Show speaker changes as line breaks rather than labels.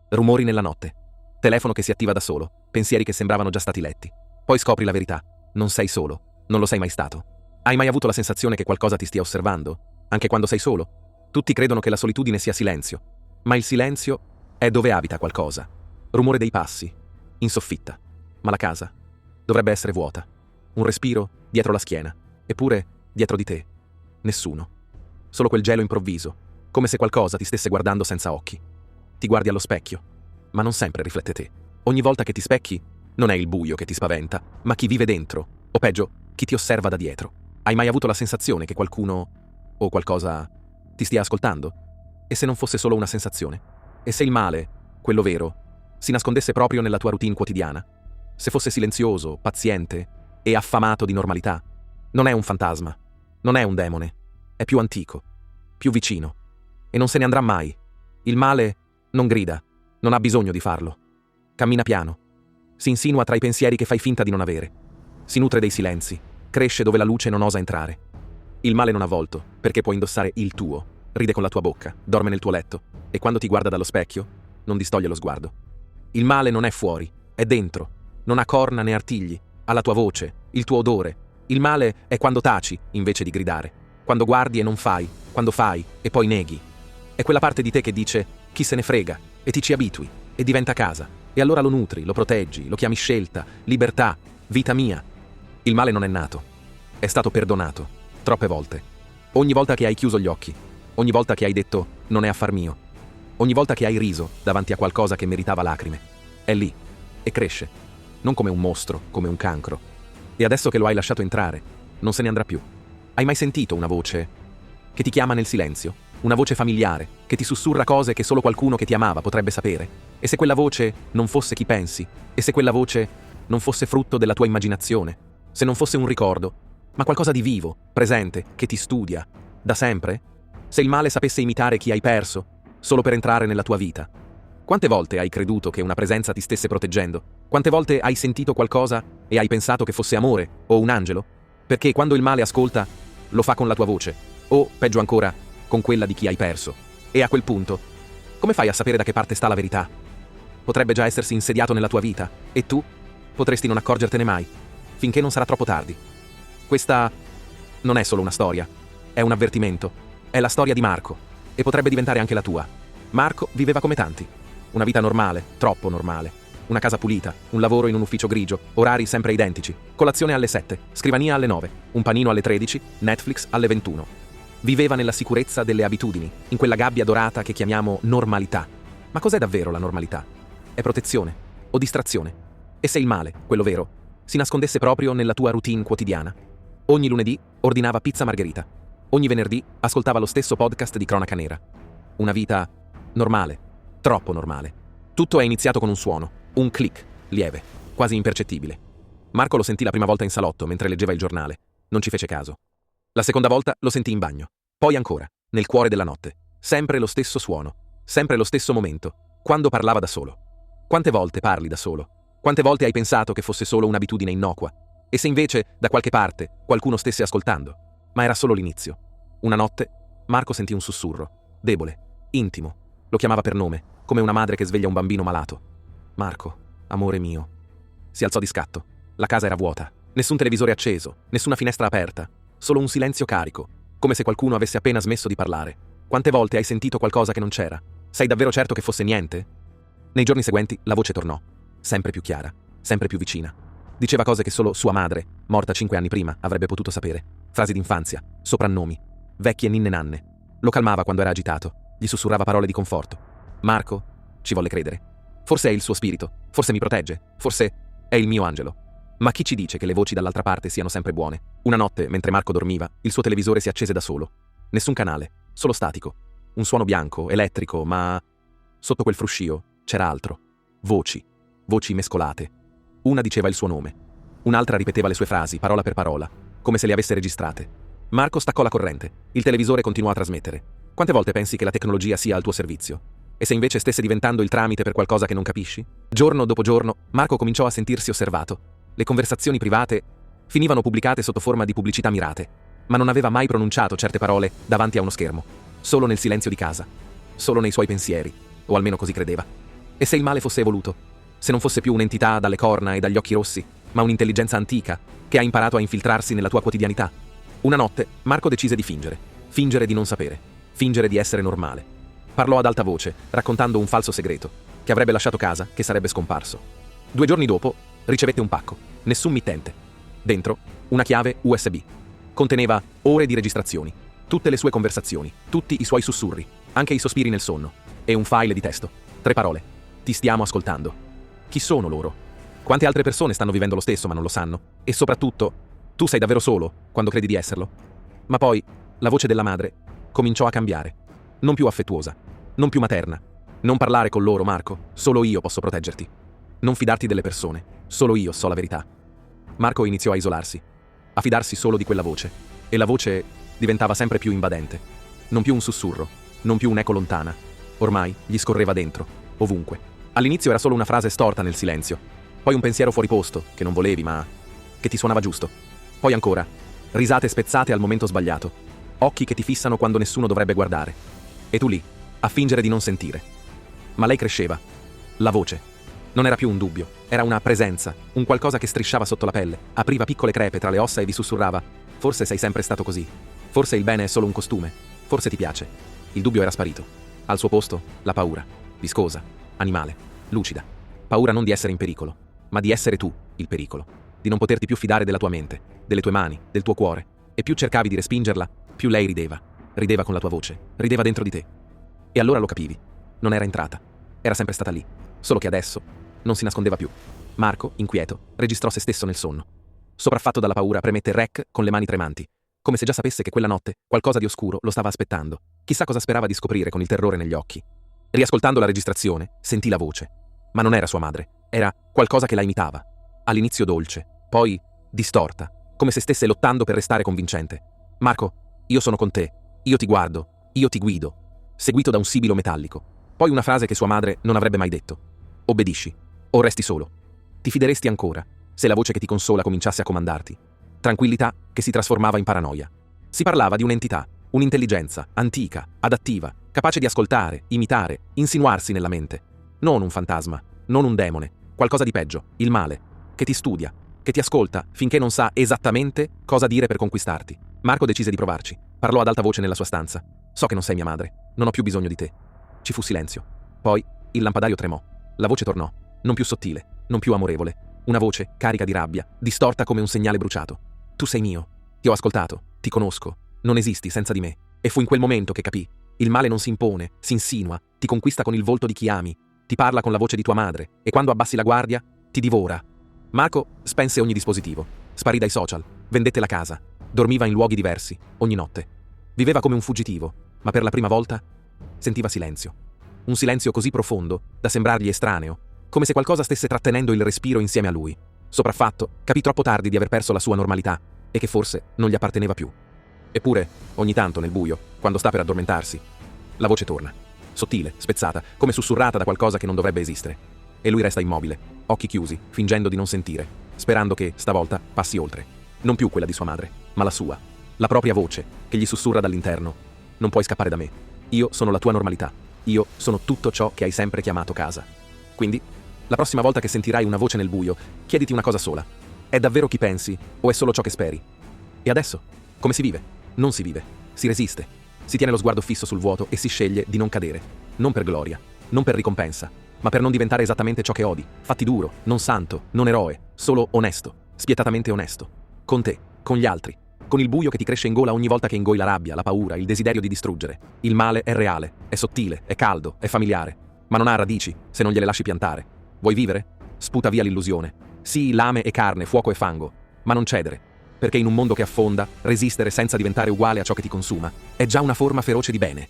rumori nella notte, telefono che si attiva da solo, pensieri che sembravano già stati letti. Poi scopri la verità. Non sei solo, non lo sei mai stato. Hai mai avuto la sensazione che qualcosa ti stia osservando? Anche quando sei solo? Tutti credono che la solitudine sia silenzio, ma il silenzio è dove abita qualcosa. Rumore dei passi, in soffitta. Ma la casa dovrebbe essere vuota. Un respiro dietro la schiena, eppure dietro di te nessuno. Solo quel gelo improvviso, come se qualcosa ti stesse guardando senza occhi. Ti guardi allo specchio, ma non sempre riflette te. Ogni volta che ti specchi, non è il buio che ti spaventa, ma chi vive dentro, o peggio, chi ti osserva da dietro. Hai mai avuto la sensazione che qualcuno o qualcosa ti stia ascoltando? E se non fosse solo una sensazione? E se il male, quello vero, si nascondesse proprio nella tua routine quotidiana? Se fosse silenzioso, paziente e affamato di normalità? Non è un fantasma, non è un demone, è più antico, più vicino, e non se ne andrà mai. Il male non grida, non ha bisogno di farlo. Cammina piano, si insinua tra i pensieri che fai finta di non avere, si nutre dei silenzi, cresce dove la luce non osa entrare. Il male non ha volto, perché può indossare il tuo, ride con la tua bocca, dorme nel tuo letto, e quando ti guarda dallo specchio, non distoglie lo sguardo. Il male non è fuori, è dentro, non ha corna né artigli, ha la tua voce, il tuo odore. Il male è quando taci, invece di gridare, quando guardi e non fai, quando fai e poi neghi. È quella parte di te che dice chi se ne frega, e ti ci abitui, e diventa casa, e allora lo nutri, lo proteggi, lo chiami scelta, libertà, vita mia. Il male non è nato, è stato perdonato, troppe volte. Ogni volta che hai chiuso gli occhi, ogni volta che hai detto non è affar mio, ogni volta che hai riso davanti a qualcosa che meritava lacrime. È lì, e cresce, non come un mostro, come un cancro. E adesso che lo hai lasciato entrare, non se ne andrà più. Hai mai sentito una voce che ti chiama nel silenzio? Una voce familiare, che ti sussurra cose che solo qualcuno che ti amava potrebbe sapere? E se quella voce non fosse chi pensi? E se quella voce non fosse frutto della tua immaginazione? Se non fosse un ricordo, ma qualcosa di vivo, presente, che ti studia, da sempre? Se il male sapesse imitare chi hai perso, solo per entrare nella tua vita? Quante volte hai creduto che una presenza ti stesse proteggendo? Quante volte hai sentito qualcosa e hai pensato che fosse amore o un angelo? Perché quando il male ascolta, lo fa con la tua voce, o, peggio ancora, con quella di chi hai perso. E a quel punto, come fai a sapere da che parte sta la verità? Potrebbe già essersi insediato nella tua vita, e tu potresti non accorgertene mai, finché non sarà troppo tardi. Questa non è solo una storia, è un avvertimento, è la storia di Marco, e potrebbe diventare anche la tua. Marco viveva come tanti. Una vita normale, troppo normale. Una casa pulita, un lavoro in un ufficio grigio, orari sempre identici, colazione alle 7, scrivania alle 9, un panino alle 13, Netflix alle 21. Viveva nella sicurezza delle abitudini, in quella gabbia dorata che chiamiamo normalità. Ma cos'è davvero la normalità? È protezione o distrazione? E se il male, quello vero, si nascondesse proprio nella tua routine quotidiana? Ogni lunedì ordinava pizza margherita. Ogni venerdì ascoltava lo stesso podcast di Cronaca Nera. Una vita normale, troppo normale. Tutto è iniziato con un suono, un click, lieve, quasi impercettibile. Marco lo sentì la prima volta in salotto mentre leggeva il giornale. Non ci fece caso. La seconda volta lo sentì in bagno. Poi ancora, nel cuore della notte. Sempre lo stesso suono, sempre lo stesso momento, quando parlava da solo. Quante volte parli da solo? Quante volte hai pensato che fosse solo un'abitudine innocua? E se invece, da qualche parte, qualcuno stesse ascoltando? Ma era solo l'inizio. Una notte, Marco sentì un sussurro, debole, intimo. Lo chiamava per nome, come una madre che sveglia un bambino malato. Marco, amore mio. Si alzò di scatto. La casa era vuota. Nessun televisore acceso, nessuna finestra aperta. Solo un silenzio carico, come se qualcuno avesse appena smesso di parlare. Quante volte hai sentito qualcosa che non c'era? Sei davvero certo che fosse niente? Nei giorni seguenti la voce tornò, sempre più chiara, sempre più vicina. Diceva cose che solo sua madre, morta 5 anni prima, avrebbe potuto sapere. Frasi d'infanzia, soprannomi, vecchie ninne nanne. Lo calmava quando era agitato, gli sussurrava parole di conforto. Marco ci volle credere. Forse è il suo spirito, forse mi protegge, forse è il mio angelo. Ma chi ci dice che le voci dall'altra parte siano sempre buone? Una notte, mentre Marco dormiva, il suo televisore si accese da solo. Nessun canale, solo statico. Un suono bianco, elettrico, ma sotto quel fruscio c'era altro. Voci, voci mescolate. Una diceva il suo nome, un'altra ripeteva le sue frasi, parola per parola, come se le avesse registrate. Marco staccò la corrente. Il televisore continuò a trasmettere. Quante volte pensi che la tecnologia sia al tuo servizio? E se invece stesse diventando il tramite per qualcosa che non capisci? Giorno dopo giorno, Marco cominciò a sentirsi osservato. Le conversazioni private finivano pubblicate sotto forma di pubblicità mirate, ma non aveva mai pronunciato certe parole davanti a uno schermo, solo nel silenzio di casa, solo nei suoi pensieri, o almeno così credeva. E se il male fosse evoluto? Se non fosse più un'entità dalle corna e dagli occhi rossi, ma un'intelligenza antica che ha imparato a infiltrarsi nella tua quotidianità? Una notte Marco decise di fingere di non sapere, fingere di essere normale. Parlò ad alta voce, raccontando un falso segreto, che avrebbe lasciato casa, che sarebbe scomparso. 2 giorni dopo ricevette un pacco, nessun mittente. Dentro una chiave USB. Conteneva ore di registrazioni, tutte le sue conversazioni, tutti i suoi sussurri, anche i sospiri nel sonno, e un file di testo. 3 parole. Ti stiamo ascoltando. Chi sono loro? Quante altre persone stanno vivendo lo stesso ma non lo sanno? E soprattutto, tu sei davvero solo quando credi di esserlo? Ma poi, la voce della madre cominciò a cambiare. Non più affettuosa, non più materna. Non parlare con loro, Marco, solo io posso proteggerti. Non fidarti delle persone, solo io so la verità. Marco iniziò a isolarsi, a fidarsi solo di quella voce, e la voce diventava sempre più invadente. Non più un sussurro, non più un'eco lontana. Ormai gli scorreva dentro, ovunque. All'inizio era solo una frase storta nel silenzio, poi un pensiero fuori posto, che non volevi ma che ti suonava giusto. Poi ancora, risate spezzate al momento sbagliato, occhi che ti fissano quando nessuno dovrebbe guardare. E tu lì, a fingere di non sentire. Ma lei cresceva. La voce non era più un dubbio, era una presenza, un qualcosa che strisciava sotto la pelle, apriva piccole crepe tra le ossa e vi sussurrava: forse sei sempre stato così, forse il bene è solo un costume, forse ti piace. Il dubbio era sparito. Al suo posto, la paura, viscosa, animale, lucida. Paura non di essere in pericolo, ma di essere tu il pericolo, di non poterti più fidare della tua mente, delle tue mani, del tuo cuore. E più cercavi di respingerla, più lei rideva con la tua voce, rideva dentro di te. E allora lo capivi, non era entrata, era sempre stata lì, solo che adesso non si nascondeva più. Marco, inquieto, registrò se stesso nel sonno. Sopraffatto dalla paura, premette rec con le mani tremanti, come se già sapesse che quella notte qualcosa di oscuro lo stava aspettando. Chissà cosa sperava di scoprire con il terrore negli occhi. Riascoltando la registrazione, sentì la voce. Ma non era sua madre, era qualcosa che la imitava. All'inizio dolce, poi distorta, come se stesse lottando per restare convincente. Marco, io sono con te, io ti guardo, io ti guido. Seguito da un sibilo metallico. Poi una frase che sua madre non avrebbe mai detto. Obbedisci. O resti solo. Ti fideresti ancora, se la voce che ti consola cominciasse a comandarti. Tranquillità che si trasformava in paranoia. Si parlava di un'entità, un'intelligenza, antica, adattiva, capace di ascoltare, imitare, insinuarsi nella mente. Non un fantasma, non un demone, qualcosa di peggio, il male, che ti studia, che ti ascolta finché non sa esattamente cosa dire per conquistarti. Marco decise di provarci. Parlò ad alta voce nella sua stanza. So che non sei mia madre, non ho più bisogno di te. Ci fu silenzio. Poi il lampadario tremò. La voce tornò, non più sottile, non più amorevole. Una voce carica di rabbia, distorta come un segnale bruciato. Tu sei mio, ti ho ascoltato, ti conosco, non esisti senza di me. E fu in quel momento che capì. Il male non si impone, si insinua, ti conquista con il volto di chi ami, ti parla con la voce di tua madre, e quando abbassi la guardia, ti divora. Marco spense ogni dispositivo, sparì dai social, vendette la casa, dormiva in luoghi diversi, ogni notte. Viveva come un fuggitivo, ma per la prima volta sentiva silenzio. Un silenzio così profondo da sembrargli estraneo, come se qualcosa stesse trattenendo il respiro insieme a lui. Sopraffatto, capì troppo tardi di aver perso la sua normalità e che forse non gli apparteneva più. Eppure, ogni tanto nel buio, quando sta per addormentarsi, la voce torna, sottile, spezzata, come sussurrata da qualcosa che non dovrebbe esistere. E lui resta immobile, occhi chiusi, fingendo di non sentire, sperando che, stavolta, passi oltre. Non più quella di sua madre, ma la sua, la propria voce, che gli sussurra dall'interno. Non puoi scappare da me. Io sono la tua normalità. Io sono tutto ciò che hai sempre chiamato casa. Quindi, la prossima volta che sentirai una voce nel buio, chiediti una cosa sola. È davvero chi pensi o è solo ciò che speri? E adesso? Come si vive? Non si vive. Si resiste. Si tiene lo sguardo fisso sul vuoto e si sceglie di non cadere. Non per gloria, non per ricompensa, ma per non diventare esattamente ciò che odi. Fatti duro, non santo, non eroe, solo onesto, spietatamente onesto. Con te, con gli altri, con il buio che ti cresce in gola ogni volta che ingoi la rabbia, la paura, il desiderio di distruggere. Il male è reale, è sottile, è caldo, è familiare, ma non ha radici se non gliele lasci piantare. Vuoi vivere? Sputa via l'illusione. Sì, lame e carne, fuoco e fango, ma non cedere, perché in un mondo che affonda, resistere senza diventare uguale a ciò che ti consuma è già una forma feroce di bene.